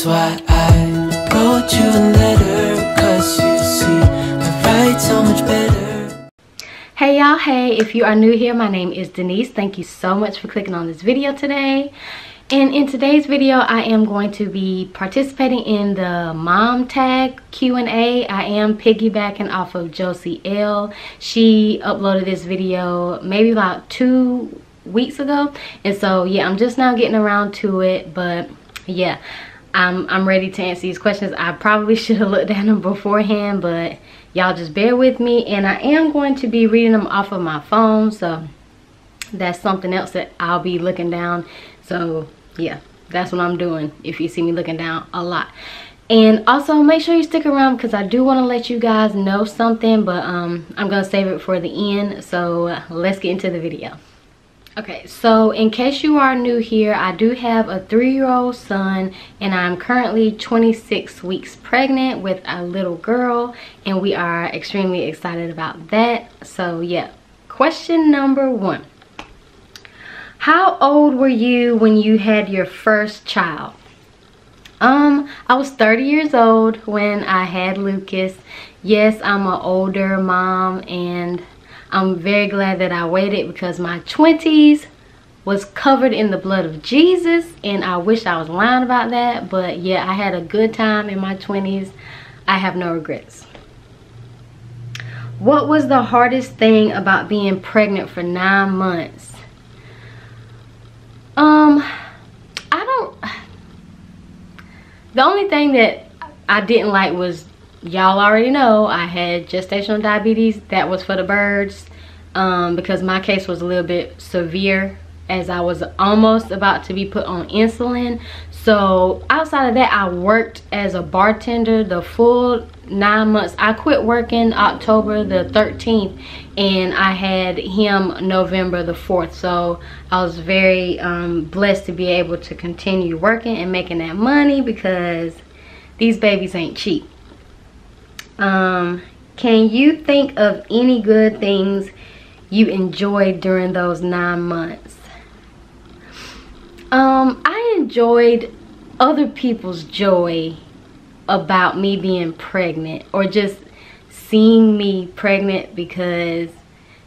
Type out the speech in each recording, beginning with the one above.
That's why I wrote you a letter, 'cause you see, I write so much better. Hey y'all, hey, if you are new here, my name is Denise. Thank you so much for clicking on this video today. And in today's video, I am going to be participating in the mom tag Q&A. I am piggybacking off of Josie L. She uploaded this video maybe about 2 weeks ago. And so, yeah, I'm just now getting around to it. But, yeah, I'm ready to answer these questions. I probably should have looked at them beforehand, but y'all just bear with me. And I am going to be reading them off of my phone. So, that's something else that I'll be looking down. So, yeah, that's what I'm doing if you see me looking down a lot. And also make sure you stick around because I do want to let you guys know something, but I'm gonna save it for the end. So let's get into the video. Okay, so in case you are new here, I do have a 3-year-old son, and I'm currently 26 weeks pregnant with a little girl, and we are extremely excited about that. So yeah, question number 1. How old were you when you had your first child? I was 30 years old when I had Lucas. Yes, I'm an older mom, and I'm very glad that I waited because my 20s was covered in the blood of Jesus, and I wish I was lying about that. But yeah, I had a good time in my 20s. I have no regrets. What was the hardest thing about being pregnant for 9 months? The only thing that I didn't like was, y'all already know, I had gestational diabetes. That was for the birds, because my case was a little bit severe as I was almost about to be put on insulin. So outside of that, I worked as a bartender the full 9 months. I quit working October the 13th, and I had him November the 4th. So I was very blessed to be able to continue working and making that money because these babies ain't cheap. Can you think of any good things you enjoyed during those 9 months? I enjoyed other people's joy about me being pregnant, or just seeing me pregnant, because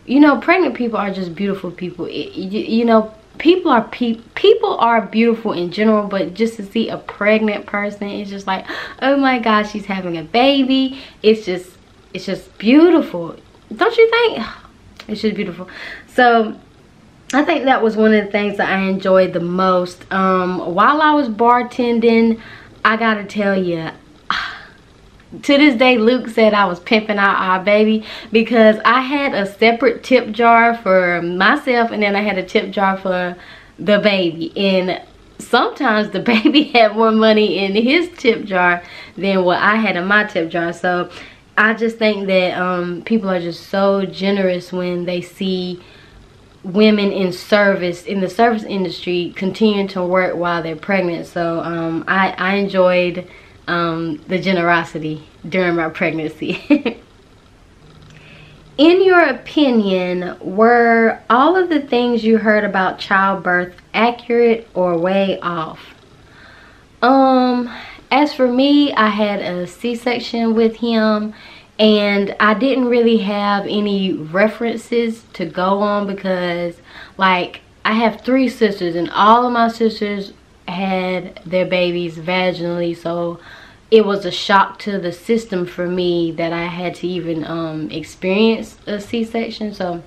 you know, pregnant people are just beautiful people. You know, people are beautiful in general, but just to see a pregnant person, it's just like, oh my gosh, she's having a baby. It's just beautiful, don't you think? It's just beautiful. So I think that was one of the things that I enjoyed the most. While I was bartending, I gotta tell you, to this day, Luke said I was pimping out our baby, because I had a separate tip jar for myself, and then I had a tip jar for the baby. And sometimes the baby had more money in his tip jar than what I had in my tip jar. So I just think that people are just so generous when they see women in the service industry continuing to work while they're pregnant. So I enjoyed the generosity during my pregnancy. In your opinion, were all of the things you heard about childbirth accurate or way off? As for me, I had a C-section with him, and I didn't really have any references to go on, because like I have 3 sisters, and all of my sisters had their babies vaginally. So it was a shock to the system for me that I had to even experience a C-section. So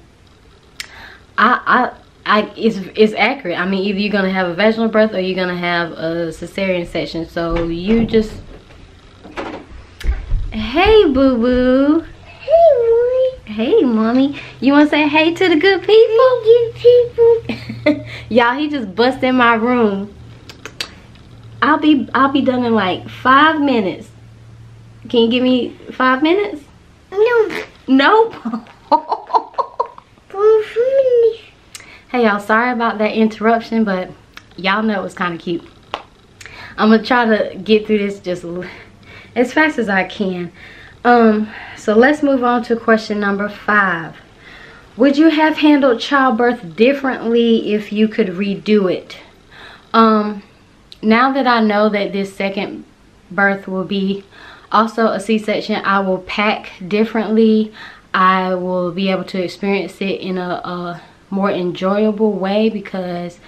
it's accurate. I mean, either you're gonna have a vaginal birth or you're gonna have a cesarean section. So you just, hey boo boo. Hey mommy. Hey mommy. You wanna say hey to the good people? Hey good people. Y'all, he just bust in my room. I'll be done in like 5 minutes. Can you give me 5 minutes? No. Nope. 4 minutes. Hey y'all, sorry about that interruption, but y'all know it was kind of cute. I'm gonna try to get through this just as fast as I can. So let's move on to question number 5. Would you have handled childbirth differently if you could redo it? now that I know that this second birth will be also a C-section, I will pack differently. I will be able to experience it in a more enjoyable way, because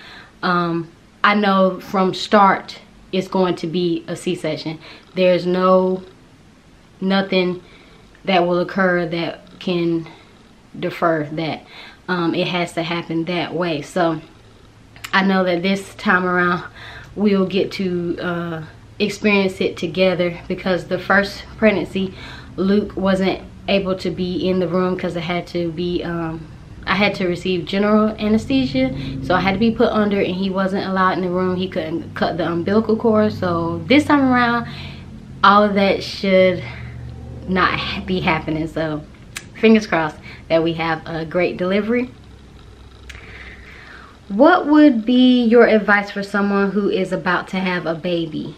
I know from start it's going to be a C-section. There's nothing that will occur that can defer that. It has to happen that way. So I know that this time around we'll get to experience it together, because the first pregnancy Luke wasn't able to be in the room because I had to be I had to receive general anesthesia, so I had to be put under, and he wasn't allowed in the room. He couldn't cut the umbilical cord. So this time around all of that should not be happening. So fingers crossed that we have a great delivery. What would be your advice for someone who is about to have a baby?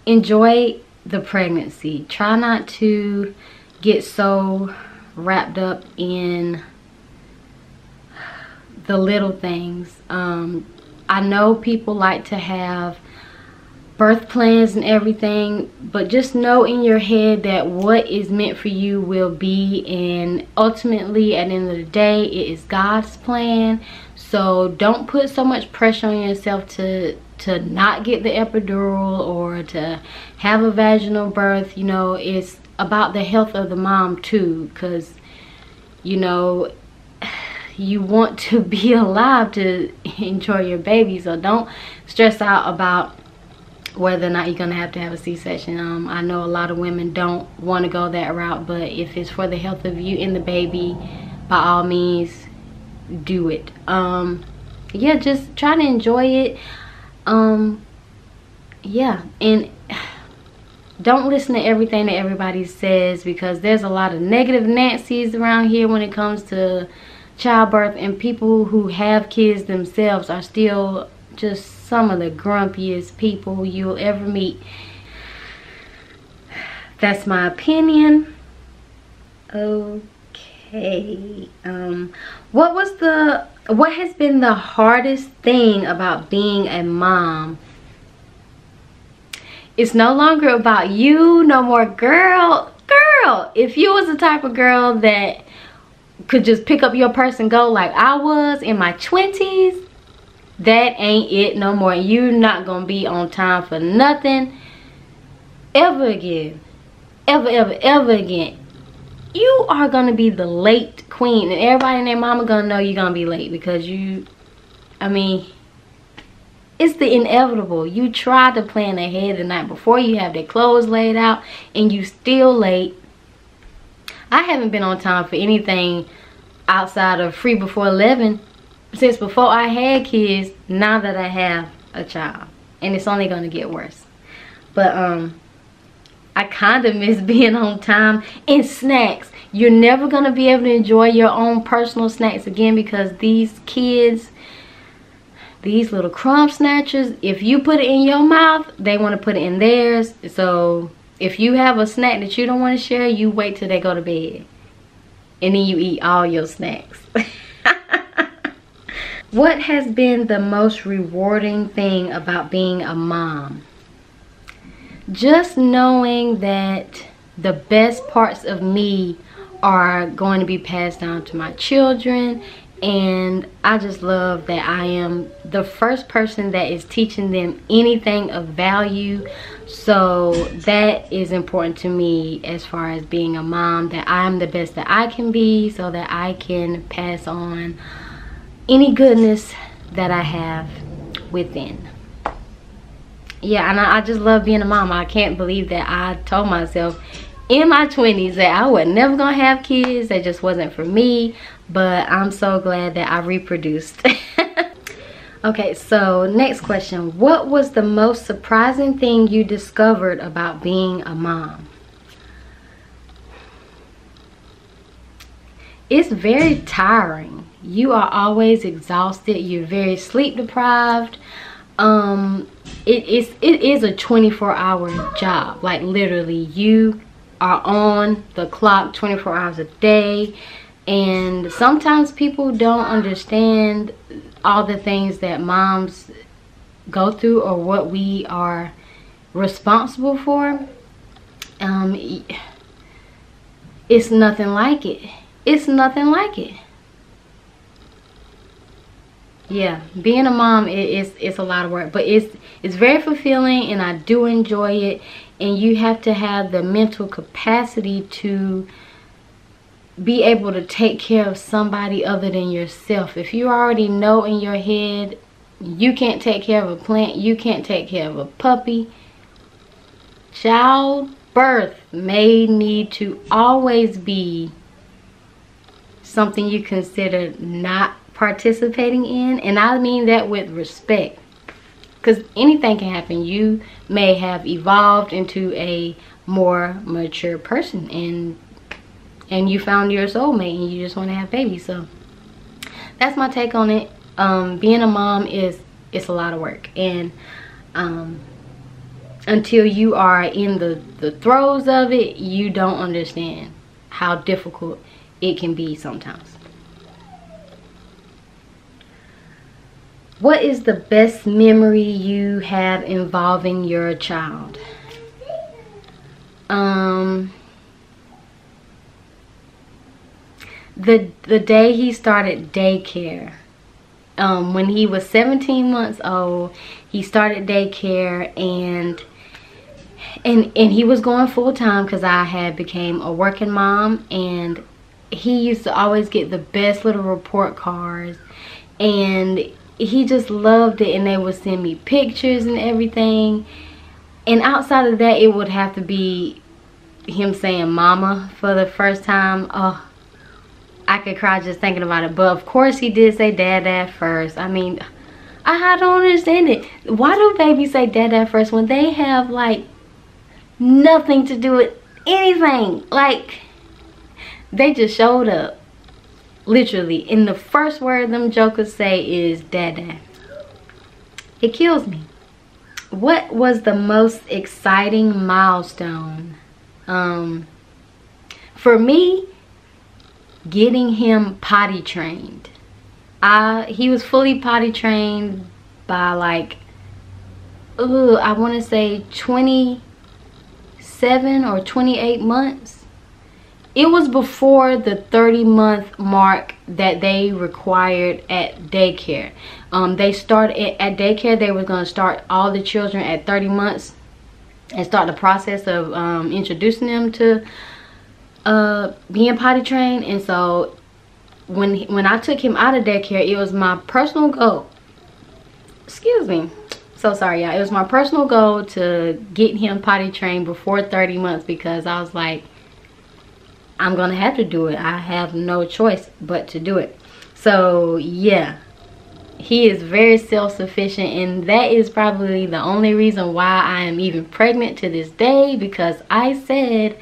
Enjoy the pregnancy. Try not to get so wrapped up in the little things. I know people like to have birth plans and everything, but just know in your head that what is meant for you will be, and ultimately at the end of the day it is God's plan. So don't put so much pressure on yourself to not get the epidural or to have a vaginal birth. You know, it's about the health of the mom too, because you know you want to be alive to enjoy your baby. So don't stress out about whether or not you're gonna have to have a C-section. I know a lot of women don't want to go that route, but if it's for the health of you and the baby, by all means do it. Yeah, just try to enjoy it. Yeah, and don't listen to everything that everybody says, because there's a lot of negative Nancy's around here when it comes to childbirth, and people who have kids themselves are still just some of the grumpiest people you'll ever meet. That's my opinion. Okay. What has been the hardest thing about being a mom? It's no longer about you no more. Girl, if you was the type of girl that could just pick up your purse and go like I was in my 20s, that ain't it no more. You're not gonna be on time for nothing ever again. Ever again. You are gonna be the late queen, and everybody and their mama gonna know you're gonna be late, because I mean, it's the inevitable. You try to plan ahead the night before, you have their clothes laid out, and you still late. I haven't been on time for anything outside of free before 11 since before I had kids, now that I have a child, and it's only gonna get worse. But I kind of miss being on time. And snacks, you're never gonna be able to enjoy your own personal snacks again, because these kids, these little crumb snatchers, if you put it in your mouth, they want to put it in theirs. So if you have a snack that you don't want to share, you wait till they go to bed, and then you eat all your snacks. What has been the most rewarding thing about being a mom? Just knowing that the best parts of me are going to be passed down to my children, and I just love that I am the first person that is teaching them anything of value. So that is important to me as far as being a mom, that I'm the best that I can be, so that I can pass on any goodness that I have within. Yeah, and I just love being a mom. I can't believe that I told myself in my 20s that I was never gonna have kids. That just wasn't for me, but I'm so glad that I reproduced. Okay, so next question. What was the most surprising thing you discovered about being a mom? It's very tiring. You are always exhausted. You're very sleep deprived. It is a 24-hour job. Like literally, you are on the clock 24 hours a day, and sometimes people don't understand all the things that moms go through or what we are responsible for, it's nothing like it. It's nothing like it. Yeah, being a mom it's a lot of work, but it's very fulfilling, and I do enjoy it. And you have to have the mental capacity to be able to take care of somebody other than yourself. If you already know in your head you can't take care of a plant, you can't take care of a puppy, childbirth may need to always be something you consider not participating in. And I mean that with respect, because anything can happen. You may have evolved into a more mature person, and you found your soulmate and you just want to have babies. So that's my take on it. Being a mom it's a lot of work, and until you are in the throes of it, you don't understand how difficult it can be sometimes. What is the best memory you have involving your child? The day he started daycare. When he was 17 months old, he started daycare, and he was going full-time because I had became a working mom, and he used to always get the best little report cards, and he just loved it, and they would send me pictures and everything. And outside of that, it would have to be him saying mama for the first time. Oh, I could cry just thinking about it. But of course he did say dad first. I mean, I don't understand it. Why do babies say dad first when they have like nothing to do with anything? Like, they just showed up. Literally, and the first word them jokers say is dada. It kills me. What was the most exciting milestone? For me, getting him potty trained. He was fully potty trained by like, I want to say 27 or 28 months. It was before the 30-month mark that they required at daycare. They started at daycare. They were going to start all the children at 30 months and start the process of introducing them to being potty trained. And so when I took him out of daycare, it was my personal goal. Excuse me. So sorry, y'all. It was my personal goal to get him potty trained before 30 months because I was like, I'm gonna have to do it. I have no choice but to do it. So yeah, he is very self-sufficient, and that is probably the only reason why I am even pregnant to this day, because I said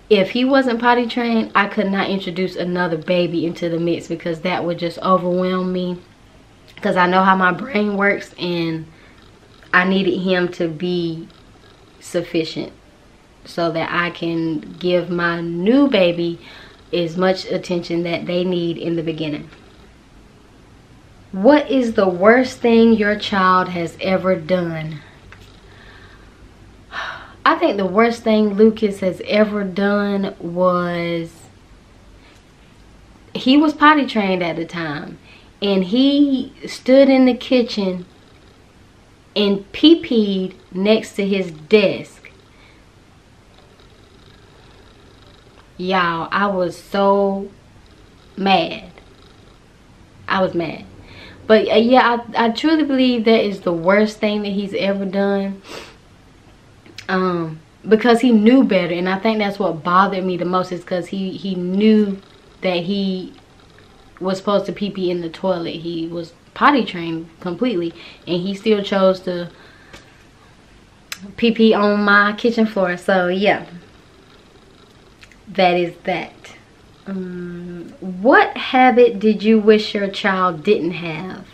if he wasn't potty trained, I could not introduce another baby into the mix, because that would just overwhelm me, because I know how my brain works, and I needed him to be sufficient so that I can give my new baby as much attention that they need in the beginning. What is the worst thing your child has ever done? I think the worst thing Lucas has ever done was, he was potty trained at the time, and he stood in the kitchen and pee-peed next to his desk. Y'all, I was so mad. I was mad. But yeah, I truly believe that is the worst thing that he's ever done. Because he knew better, and I think that's what bothered me the most, is because he knew that he was supposed to pee-pee in the toilet. He was potty trained completely, and he still chose to pee-pee on my kitchen floor. So yeah, that is that. What habit did you wish your child didn't have?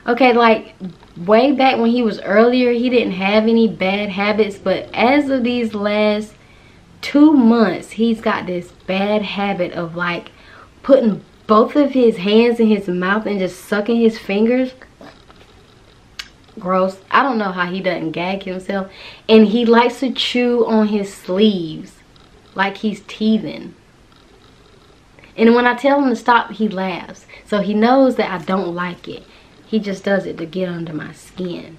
Okay, like way back when he was earlier, he didn't have any bad habits, but as of these last 2 months, he's got this bad habit of like putting both of his hands in his mouth and just sucking his fingers. Gross. I don't know how he doesn't gag himself. And he likes to chew on his sleeves like he's teething. And when I tell him to stop, he laughs. So he knows that I don't like it. He just does it to get under my skin.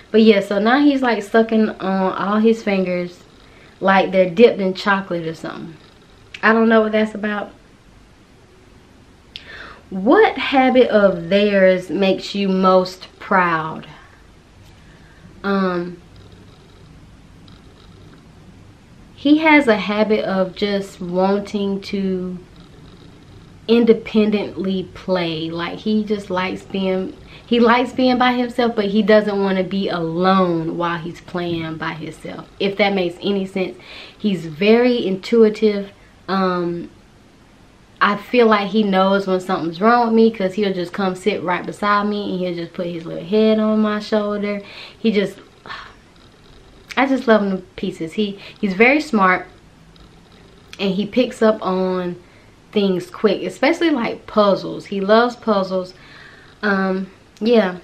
But yeah, so now he's like sucking on all his fingers like they're dipped in chocolate or something. I don't know what that's about. What habit of theirs makes you most proud? He has a habit of just wanting to independently play. Like he just likes being by himself, but he doesn't want to be alone while he's playing by himself, if that makes any sense. He's very intuitive. I feel like he knows when something's wrong with me, because he'll just come sit right beside me and he'll just put his little head on my shoulder. I just love him to pieces. He's very smart, and he picks up on things quick, especially like puzzles. He loves puzzles. Yeah,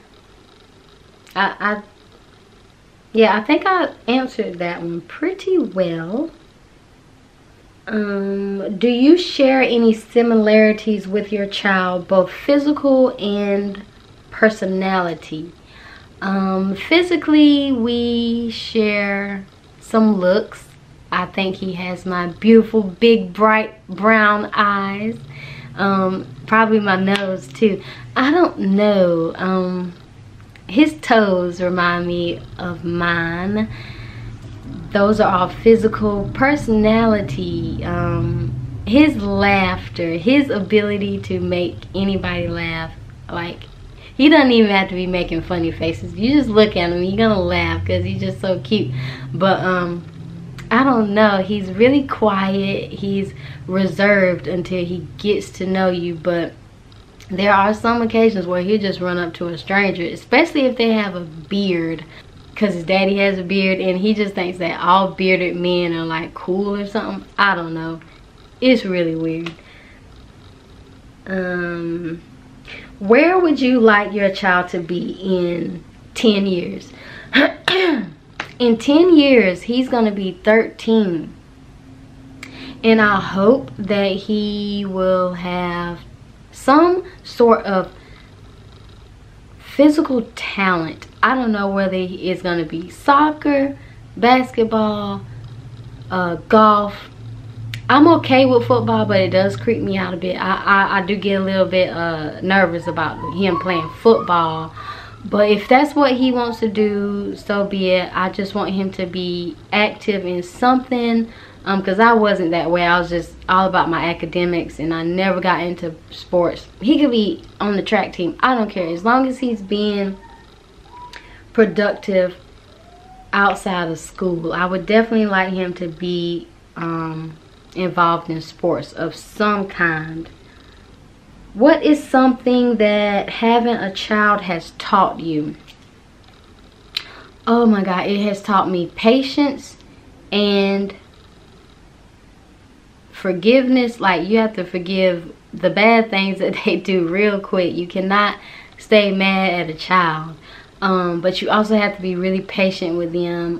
I think I answered that one pretty well. Do you share any similarities with your child, both physical and personality? Physically, we share some looks. I think he has my beautiful, big, bright brown eyes. Probably my nose too. I don't know. His toes remind me of mine. Those are all physical. Personality, his laughter, his ability to make anybody laugh. Like, he doesn't even have to be making funny faces. You just look at him, you're gonna laugh because he's just so cute. But I don't know, he's really quiet. He's reserved until he gets to know you, but there are some occasions where he'll just run up to a stranger, especially if they have a beard, because his daddy has a beard, and he just thinks that all bearded men are like cool or something. I don't know. It's really weird. Where would you like your child to be in 10 years? In 10 years, he's going to be 13. And I hope that he will have some sort of physical talent. I don't know whether it's going to be soccer, basketball, golf. I'm okay with football, but it does creep me out a bit. I do get a little bit nervous about him playing football. But if that's what he wants to do, so be it. I just want him to be active in something. Because I wasn't that way. I was just all about my academics, and I never got into sports. He could be on the track team. I don't care. As long as he's being productive outside of school. I would definitely like him to be involved in sports of some kind. What is something that having a child has taught you? Oh my God, it has taught me patience and forgiveness. Like, you have to forgive the bad things that they do real quick. You cannot stay mad at a child. But you also have to be really patient with them,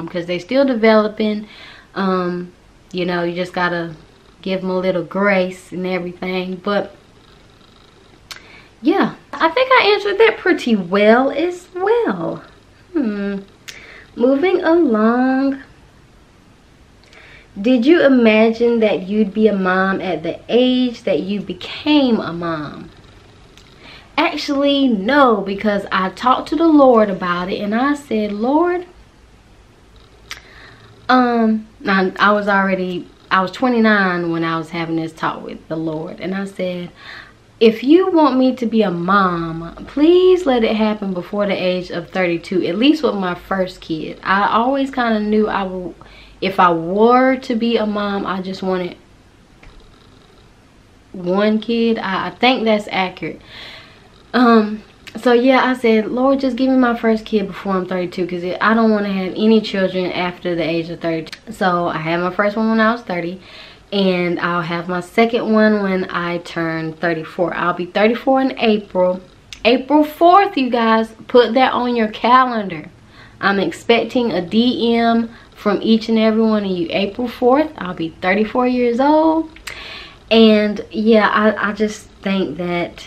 because they're still developing. You know, you just gotta give them a little grace and everything. But yeah, I think I answered that pretty well as well. Moving along. Did you imagine that you'd be a mom at the age that you became a mom? Actually, no, because I talked to the Lord about it, and I said, Lord, I was 29 when I was having this talk with the Lord, and I said, if you want me to be a mom, please let it happen before the age of 32, at least with my first kid. I always kind of knew if I were to be a mom, I just wanted one kid. I think that's accurate. So yeah, I said, Lord, just give me my first kid before I'm 32, because I don't want to have any children after the age of 32. So I had my first one when I was 30, And I'll have my second one when I turn 34. I'll be 34 in April. April 4th, you guys. Put that on your calendar. I'm expecting a DM from each and every one of you. April 4th, I'll be 34 years old. And yeah, I just think that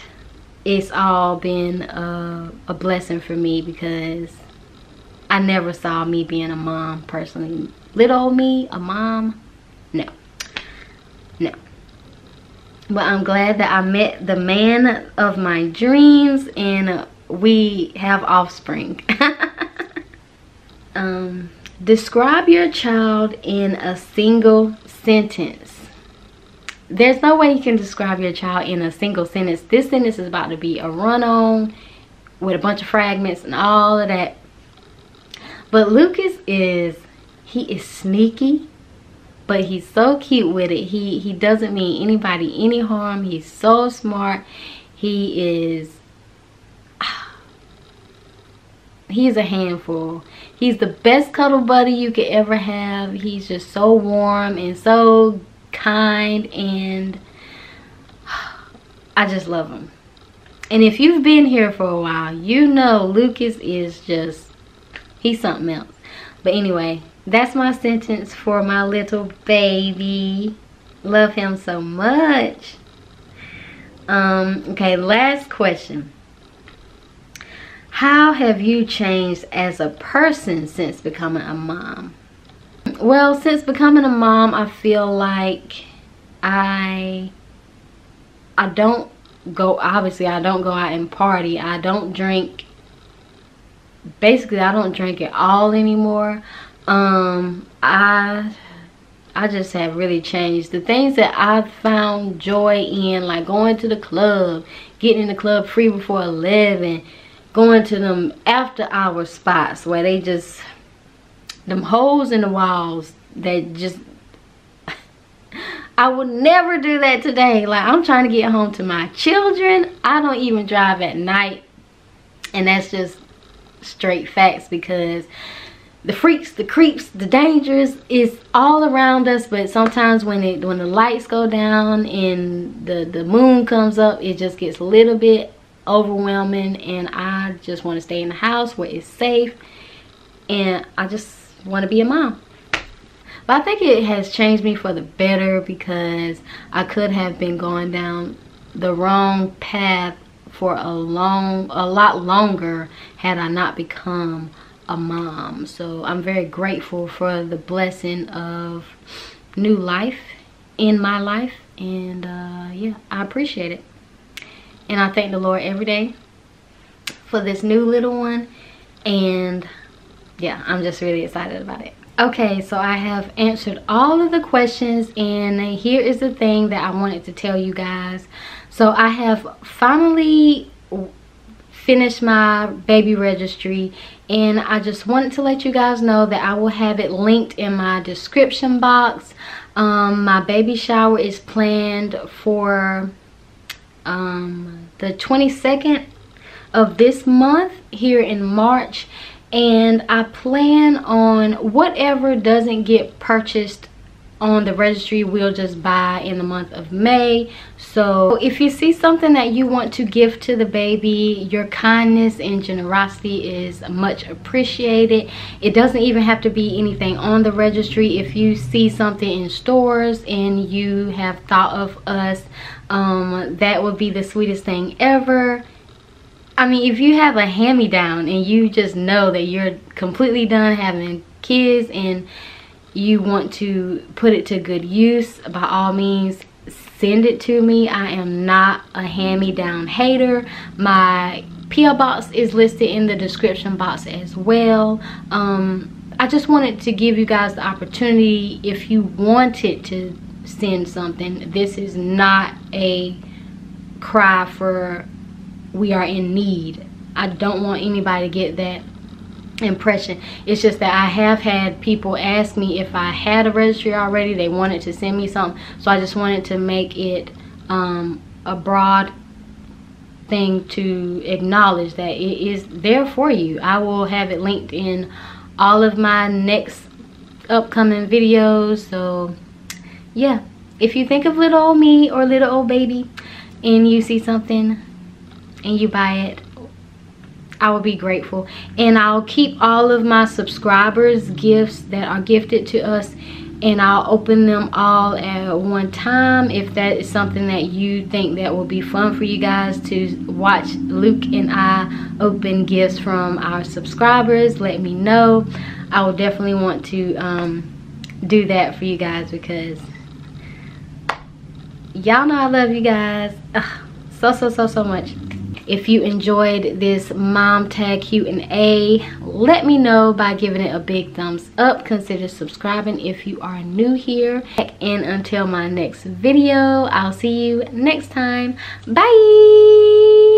it's all been a blessing for me, because I never saw me being a mom personally. Little old me, a mom, no. But I'm glad that I met the man of my dreams, and we have offspring. Describe your child in a single sentence. There's no way you can describe your child in a single sentence. This sentence is about to be a run-on with a bunch of fragments and all of that. But Lucas he is sneaky, but he's so cute with it. He doesn't mean anybody any harm. He's so smart. He's a handful. He's the best cuddle buddy you could ever have. He's just so warm and so kind, and I just love him. And if you've been here for a while, you know Lucas is just, he's something else. But anyway, that's my sentence for my little baby. Love him so much. Okay, last question. How have you changed as a person since becoming a mom? Well, since becoming a mom, I feel like I don't go, obviously I don't go out and party. I don't drink. Basically, I don't drink at all anymore. I just have really changed. The things that I've found joy in, like going to the club, getting in the club free before 11, going to them after hour spots where they just, them holes in the walls that just, I would never do that today. Like, I'm trying to get home to my children. I don't even drive at night, and that's just straight facts, because the freaks, the creeps, the dangers is all around us. But sometimes when the lights go down and the moon comes up, it just gets a little bit overwhelming, and I just want to stay in the house where it's safe, and I just want to be a mom. But I think it has changed me for the better, because I could have been going down the wrong path for a lot longer had I not become a mom. So I'm very grateful for the blessing of new life in my life, and yeah, I appreciate it. And I thank the Lord every day for this new little one, and yeah, I'm just really excited about it. Okay, so I have answered all of the questions, and here is the thing that I wanted to tell you guys. So I have finally finished my baby registry, and I just wanted to let you guys know that I will have it linked in my description box. My baby shower is planned for the 22nd of this month here in March, and I plan on whatever doesn't get purchased on the registry, we'll just buy in the month of May. So if you see something that you want to give to the baby, your kindness and generosity is much appreciated. It doesn't even have to be anything on the registry. If you see something in stores and you have thought of us, that would be the sweetest thing ever. I mean, if you have a hand-me-down and you just know that you're completely done having kids and you want to put it to good use, by all means, send it to me. I am not a hand-me-down hater. My P.O. box is listed in the description box as well. I just wanted to give you guys the opportunity, if you wanted to send something. This is not a cry for we are in need. I don't want anybody to get that impression. It's just that I have had people ask me if I had a registry already. They wanted to send me something, so I just wanted to make it a broad thing to acknowledge that it is there for you. I will have it linked in all of my next upcoming videos. So yeah, if you think of little old me or little old baby and you see something and you buy it, I will be grateful. And I'll keep all of my subscribers' gifts that are gifted to us, and I'll open them all at one time. If that is something that you think that will be fun for you guys to watch Luke and I open gifts from our subscribers, let me know. I will definitely want to do that for you guys, because y'all know I love you guys so much. If you enjoyed this mom tag Q&A, let me know by giving it a big thumbs up. Consider subscribing if you are new here. And until my next video, I'll see you next time. Bye.